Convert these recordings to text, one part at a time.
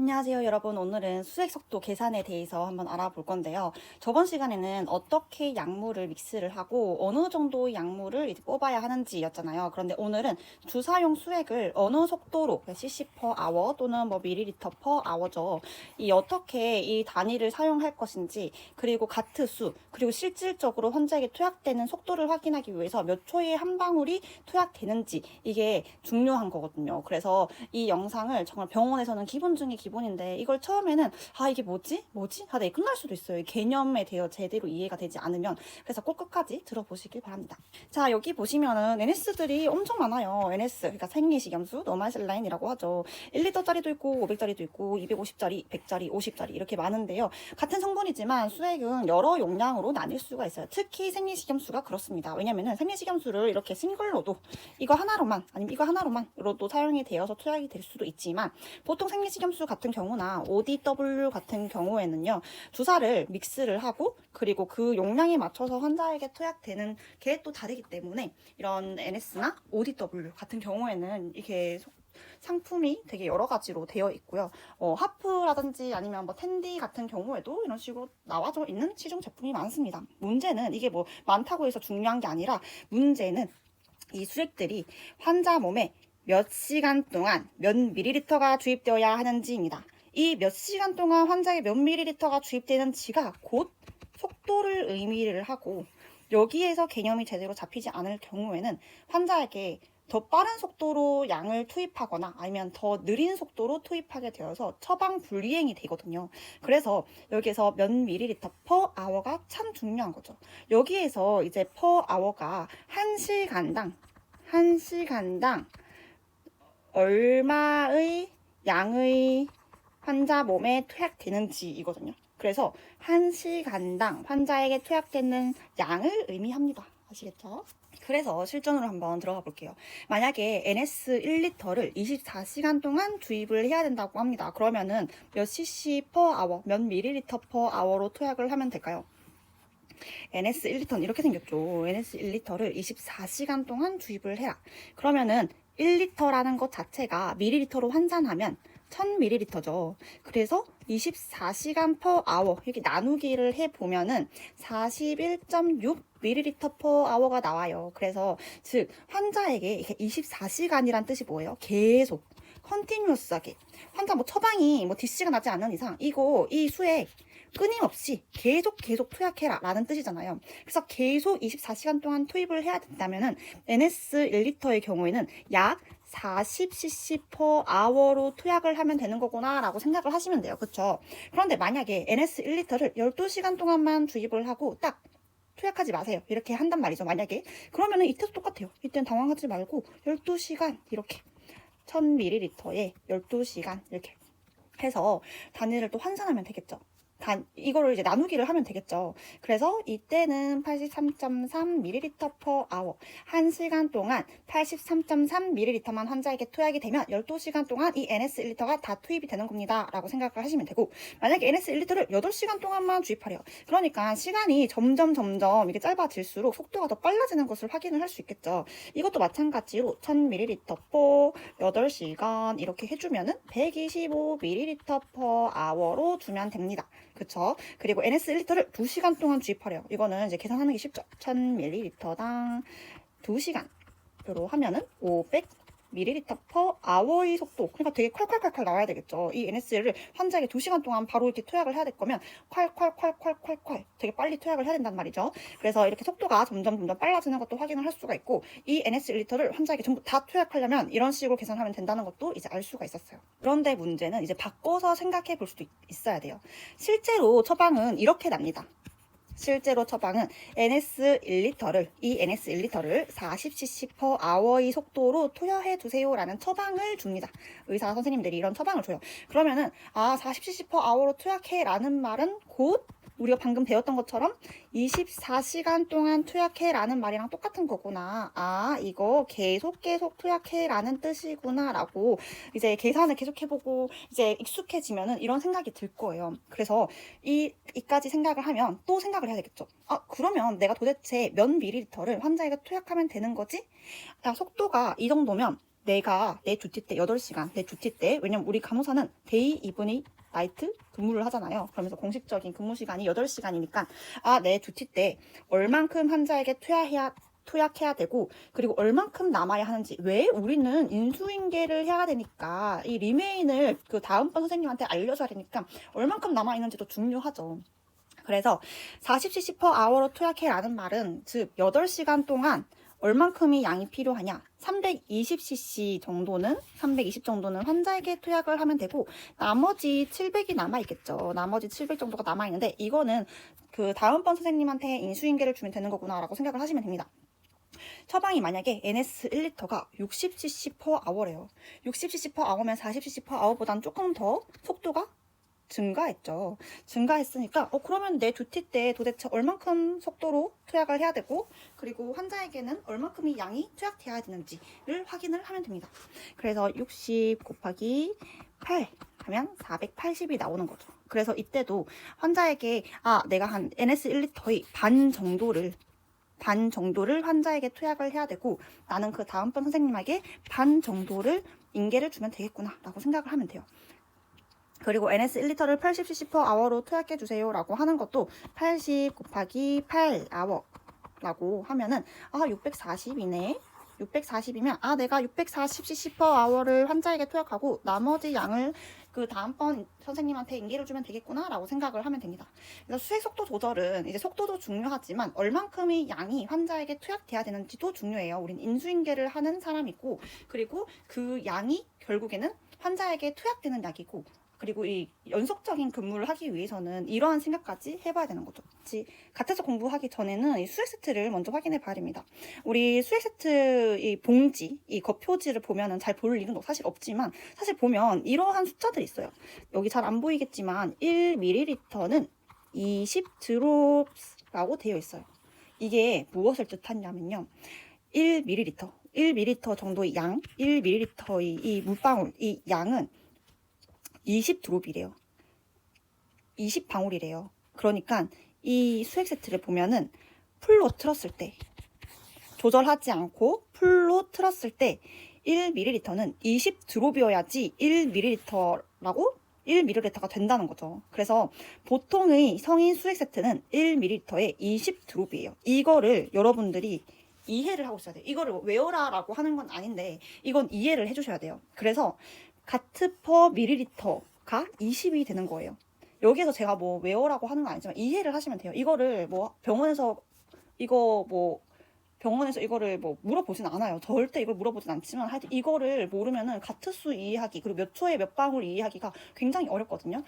안녕하세요, 여러분. 오늘은 수액 속도 계산에 대해서 한번 알아볼 건데요. 저번 시간에는 어떻게 약물을 믹스를 하고 어느 정도의 약물을 이제 뽑아야 하는지였잖아요. 그런데 오늘은 주사용 수액을 어느 속도로 cc per hour 또는 뭐 밀리리터 per hour죠. 이 어떻게 이 단위를 사용할 것인지, 그리고 가트 수, 그리고 실질적으로 환자에게 투약되는 속도를 확인하기 위해서 몇 초에 한 방울이 투약되는지, 이게 중요한 거거든요. 그래서 이 영상을 정말 병원에서는 기본 중에 기본인데, 이걸 처음에는 이게 뭐지 하다 끝날 수도 있어요. 개념에 대해 제대로 이해가 되지 않으면. 그래서 꼭 끝까지 들어보시길 바랍니다. 자, 여기 보시면은 NS들이 엄청 많아요. NS, 그러니까 생리식염수, 노말셀라인이라고 하죠. 1리터짜리도 있고 500짜리도 있고 250짜리, 100짜리, 50짜리 이렇게 많은데요. 같은 성분이지만 수액은 여러 용량으로 나뉠 수가 있어요. 특히 생리식염수가 그렇습니다. 왜냐면은 생리식염수를 이렇게 싱글로도 이거 하나로만, 아니면 이거 하나로만으로도 사용이 되어서 투약이 될 수도 있지만, 보통 생리식염수 같은 경우나 ODW 같은 경우에는요, 주사를 믹스를 하고 그리고 그 용량에 맞춰서 환자에게 투약되는 게 또 다르기 때문에, 이런 NS나 ODW 같은 경우에는 이게 상품이 되게 여러 가지로 되어 있고요. 하프라든지 아니면 뭐 텐디 같은 경우에도 이런 식으로 나와져 있는 시중 제품이 많습니다. 문제는 이게 뭐 많다고 해서 중요한 게 아니라, 문제는 이 수액들이 환자 몸에 몇 시간 동안 몇 밀리리터가 주입되어야 하는지입니다. 이 몇 시간 동안 환자에 몇 밀리리터가 주입되는지가 곧 속도를 의미를 하고, 여기에서 개념이 제대로 잡히지 않을 경우에는 환자에게 더 빠른 속도로 양을 투입하거나 아니면 더 느린 속도로 투입하게 되어서 처방 불이행이 되거든요. 그래서 여기에서 몇 밀리리터 퍼 아워가 참 중요한 거죠. 여기에서 이제 퍼 아워가 1시간당 얼마의 양의 환자 몸에 투약되는지 이거든요. 그래서 1시간당 환자에게 투약되는 양을 의미합니다. 아시겠죠? 그래서 실전으로 한번 들어가 볼게요. 만약에 NS 1리터를 24시간 동안 주입을 해야 된다고 합니다. 그러면은 몇 cc per hour, 몇 밀리리터 per hour로 투약을 하면 될까요? NS 1리터는 이렇게 생겼죠. NS 1리터를 24시간 동안 주입을 해라. 그러면은 1리터라는 것 자체가 밀리리터로 환산하면 1000ml죠. 그래서 24시간 per hour 이렇게 나누기를 해보면은 41.6ml per hour가 나와요. 그래서 즉 환자에게 이게 24시간이란 뜻이 뭐예요? 계속 컨티뉴어스하게 환자 뭐 처방이 뭐 DC가 나지 않는 이상 이 수액 끊임없이 계속 투약해라 라는 뜻이잖아요. 그래서 계속 24시간 동안 투입을 해야 된다면은 NS 1리터의 경우에는 약 40cc per hour로 투약을 하면 되는 거구나 라고 생각을 하시면 돼요. 그쵸? 그런데 만약에 NS 1리터를 12시간 동안만 주입을 하고 딱 투약하지 마세요. 이렇게 한단 말이죠. 만약에. 그러면은 이때도 똑같아요. 이때는 당황하지 말고 12시간 이렇게 1000ml에 12시간 이렇게 해서 단위를 또 환산하면 되겠죠. 이거를 이제 나누기를 하면 되겠죠. 그래서 이때는 83.3ml per hour. 1시간 동안 83.3ml만 환자에게 투약이 되면 12시간 동안 이 NS 1리터가 다 투입이 되는 겁니다. 라고 생각을 하시면 되고, 만약에 NS 1리터를 8시간 동안만 주입하래요. 그러니까 시간이 점점 이게 짧아질수록 속도가 더 빨라지는 것을 확인을 할 수 있겠죠. 이것도 마찬가지로 1000ml per 8시간 이렇게 해주면은 125ml per hour로 주면 됩니다. 그쵸? 그리고 NS 1리터를 2시간 동안 주입하래요. 이거는 이제 계산하는 게 쉽죠. 1000ml당 2시간으로 하면은 500ml per hour의 속도. 그러니까 되게 콸콸콸콸 나와야 되겠죠. 이 NS를 환자에게 2시간 동안 바로 이렇게 투약을 해야 될 거면 콸콸콸콸콸콸 되게 빨리 투약을 해야 된단 말이죠. 그래서 이렇게 속도가 점점 빨라지는 것도 확인을 할 수가 있고, 이 NS 1리터를 환자에게 전부 다 투약하려면 이런 식으로 계산하면 된다는 것도 이제 알 수가 있었어요. 그런데 문제는 이제 바꿔서 생각해 볼 수도 있어야 돼요. 실제로 처방은 이렇게 납니다. 실제로 처방은 NS 1리터를 40cc per hour의 속도로 투여해 주세요 라는 처방을 줍니다. 의사 선생님들이 이런 처방을 줘요. 그러면은 40cc per hour로 투약해 라는 말은 곧 우리가 방금 배웠던 것처럼 24시간 동안 투약해 라는 말이랑 똑같은 거구나. 이거 계속 투약해 라는 뜻이구나 라고 이제 계산을 계속 해보고 이제 익숙해지면은 이런 생각이 들 거예요. 그래서 이까지 생각을 하면 또 생각을 해야 되겠죠. 그러면 내가 도대체 몇 밀리리터를 환자에게 투약하면 되는 거지? 속도가 이 정도면 내가 내 듀티 때 8시간 내 듀티 때, 왜냐면 우리 간호사는 데이, 이브닝, 나이트 근무를 하잖아요. 그러면서 공식적인 근무 시간이 8시간이니까 내 듀티 때 얼만큼 환자에게 투약해야 되고, 그리고 얼만큼 남아야 하는지. 왜 우리는 인수인계를 해야 되니까 이 리메인을 그 다음번 선생님한테 알려줘야 되니까 얼만큼 남아 있는지도 중요하죠. 그래서 40cc per hour로 투약해라는 말은, 즉 8시간 동안 얼만큼이 양이 필요하냐, 320cc 정도는 320 정도는 환자에게 투약을 하면 되고, 나머지 700이 남아있겠죠. 나머지 700 정도가 남아있는데, 이거는 그 다음번 선생님한테 인수인계를 주면 되는 거구나 라고 생각을 하시면 됩니다. 처방이 만약에 NS 1리터가 60cc per hour래요. 60cc per hour면 40cc per hour보다는 조금 더 속도가 증가했죠. 증가했으니까 그러면 내 듀티 때 도대체 얼만큼 속도로 투약을 해야 되고, 그리고 환자에게는 얼만큼의 양이 투약돼야 되는지를 확인을 하면 됩니다. 그래서 60 곱하기 8 하면 480이 나오는 거죠. 그래서 이때도 환자에게 내가 한 NS 1리터의 반 정도를 환자에게 투약을 해야 되고, 나는 그 다음번 선생님에게 반 정도를 인계를 주면 되겠구나 라고 생각을 하면 돼요. 그리고 NS 1리터를 80cc per hour로 투약해 주세요 라고 하는 것도 80 곱하기 8 hour 라고 하면은 640이네. 640이면 내가 640cc per hour를 환자에게 투약하고 나머지 양을 그 다음번 선생님한테 인계를 주면 되겠구나 라고 생각을 하면 됩니다. 그래서 수액 속도 조절은 이제 속도도 중요하지만 얼만큼의 양이 환자에게 투약돼야 되는지도 중요해요. 우린 인수인계를 하는 사람이고, 그리고 그 양이 결국에는 환자에게 투약되는 약이고, 그리고 이 연속적인 근무를 하기 위해서는 이러한 생각까지 해봐야 되는 거죠. 가태서 공부하기 전에는 이 수액 세트를 먼저 확인해 봐야 됩니다. 우리 수액 세트 이 봉지, 이 겉표지를 보면은 잘 볼 일은 사실 없지만, 사실 보면 이러한 숫자들이 있어요. 여기 잘 안 보이겠지만 1ml는 20 드롭스라고 되어 있어요. 이게 무엇을 뜻하냐면요, 1ml 정도의 양, 1ml의 이 물방울, 이 양은 20 드롭이래요. 20방울이래요. 그러니까 이 수액 세트를 보면은 풀로 틀었을 때, 조절하지 않고 풀로 틀었을 때 1ml는 20 드롭이어야지 1ml가 된다는 거죠. 그래서 보통의 성인 수액 세트는 1ml에 20 드롭이에요. 이거를 여러분들이 이해를 하고 있어야 돼요. 이거를 외워라라고 하는 건 아닌데 이건 이해를 해주셔야 돼요. 그래서 가트 퍼 밀리리터가 20이 되는 거예요. 여기에서 제가 뭐 외워라고 하는 건 아니지만 이해를 하시면 돼요. 이거를 뭐 병원에서 이거를 뭐 물어보진 않아요. 절대 이걸 물어보진 않지만 하여튼 이거를 모르면은 가트수 이해하기, 그리고 몇 초에 몇 방울 이해하기가 굉장히 어렵거든요.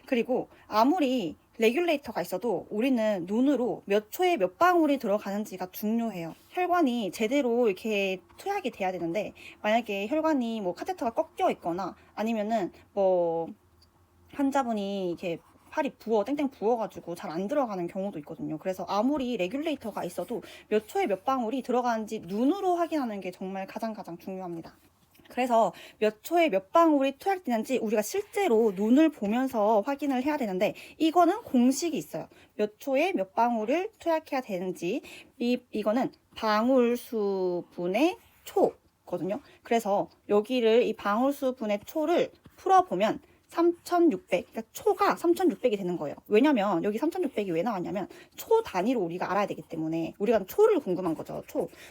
그리고 아무리 레귤레이터가 있어도 우리는 눈으로 몇 초에 몇 방울이 들어가는지가 중요해요. 혈관이 제대로 이렇게 투약이 돼야 되는데, 만약에 혈관이 뭐 카테터가 꺾여 있거나 아니면은 뭐 환자분이 이렇게 팔이 땡땡 부어가지고 잘 안 들어가는 경우도 있거든요. 그래서 아무리 레귤레이터가 있어도 몇 초에 몇 방울이 들어가는지 눈으로 확인하는 게 정말 가장 중요합니다. 그래서 몇 초에 몇 방울이 투약되는지 우리가 실제로 눈을 보면서 확인을 해야 되는데, 이거는 공식이 있어요. 몇 초에 몇 방울을 투약해야 되는지. 이거는 방울수 분의 초거든요. 그래서 여기를 이 방울수 분의 초를 풀어보면 3600, 그러니까 초가 3600이 되는 거예요. 왜냐면 여기 3600이 왜 나왔냐면 초 단위로 우리가 알아야 되기 때문에, 우리가 초를 궁금한 거죠.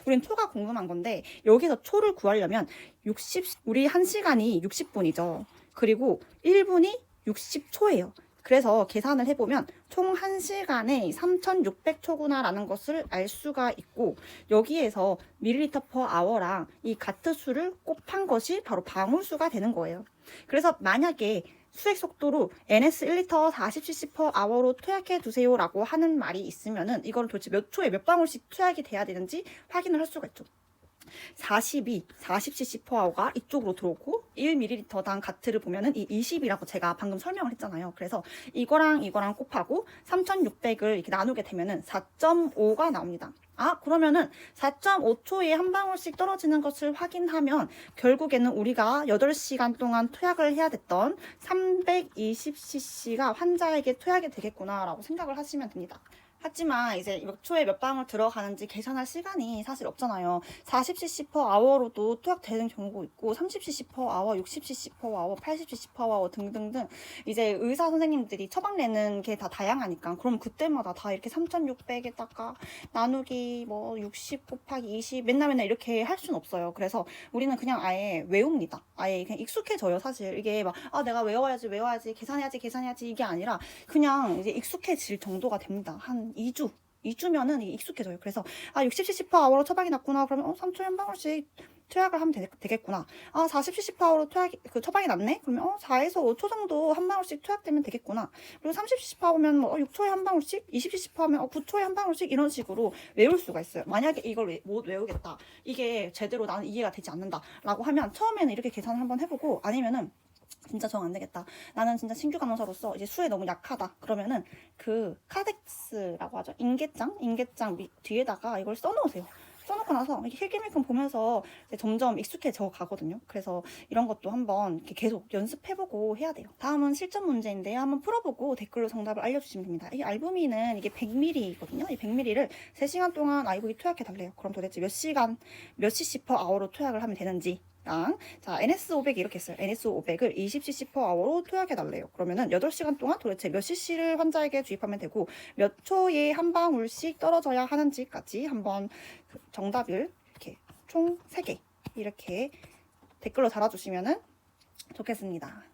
우리는 초가 궁금한 건데, 여기서 초를 구하려면 우리 1시간이 60분이죠. 그리고 1분이 60초예요. 그래서 계산을 해보면 총 1시간에 3600초구나 라는 것을 알 수가 있고, 여기에서 밀리리터 퍼 아워랑 이 가트수를 곱한 것이 바로 방울수가 되는 거예요. 그래서 만약에 수액 속도로 NS 1리터 40cc per hour로 투약해 주세요 라고 하는 말이 있으면은, 이거는 도대체 몇 초에 몇 방울씩 투약이 돼야 되는지 확인을 할 수가 있죠. 40cc per hour가 이쪽으로 들어오고 1ml당 가트를 보면은 이 20이라고 제가 방금 설명을 했잖아요. 그래서 이거랑 곱하고 3600을 이렇게 나누게 되면은 4.5가 나옵니다. 그러면은 4.5초에 한 방울씩 떨어지는 것을 확인하면 결국에는 우리가 8시간 동안 투약을 해야 됐던 320cc가 환자에게 투약이 되겠구나 라고 생각을 하시면 됩니다. 하지만 이제 몇 초에 몇 방울 들어가는지 계산할 시간이 사실 없잖아요. 40cc per hour로도 투약되는 경우가 있고 30cc per hour, 60cc per hour, 80cc per hour 등등등 이제 의사 선생님들이 처방 내는 게 다 다양하니까 그럼 그때마다 다 이렇게 3600에다가 나누기 뭐 60 곱하기 20 맨날 이렇게 할 수는 없어요. 그래서 우리는 그냥 아예 외웁니다. 아예 그냥 익숙해져요. 사실 이게 막 내가 외워야지 계산해야지 이게 아니라 그냥 이제 익숙해질 정도가 됩니다. 한 2주면은 익숙해져요. 그래서 60cc per hour로 처방이 났구나. 그러면 3초에 한 방울씩 투약을 하면 되겠구나. 40cc per hour로 그 처방이 났네. 그러면 4에서 5초 정도 한 방울씩 투약되면 되겠구나. 그리고 30cc per hour면 뭐 6초에 한 방울씩, 20cc per hour면 9초에 한 방울씩 이런 식으로 외울 수가 있어요. 만약에 이걸 못 외우겠다. 이게 제대로 나는 이해가 되지 않는다라고 하면 처음에는 이렇게 계산을 한번 해보고 아니면은 진짜 정 안 되겠다. 나는 진짜 신규 간호사로서 이제 수에 너무 약하다. 그러면은 그 카덱스라고 하죠. 인계장 뒤에다가 이걸 써놓으세요. 써놓고 나서 이렇게 힐끔힐끔 보면서 이제 점점 익숙해져 가거든요. 그래서 이런 것도 한번 이렇게 계속 연습해보고 해야 돼요. 다음은 실전 문제인데요. 한번 풀어보고 댓글로 정답을 알려주시면 됩니다. 이 알부민은 이게 100ml거든요. 이 100ml를 3시간 동안 아이보기 투약해달래요. 그럼 도대체 몇 시간, 몇 cc per hour로 투약을 하면 되는지 자, NS500 이렇게 했어요. NS500을 20cc per hour로 투약해달래요. 그러면은 8시간 동안 도대체 몇 cc를 환자에게 주입하면 되고 몇 초에 한 방울씩 떨어져야 하는지까지 한번 정답을 이렇게 총 3개 이렇게 댓글로 달아주시면은 좋겠습니다.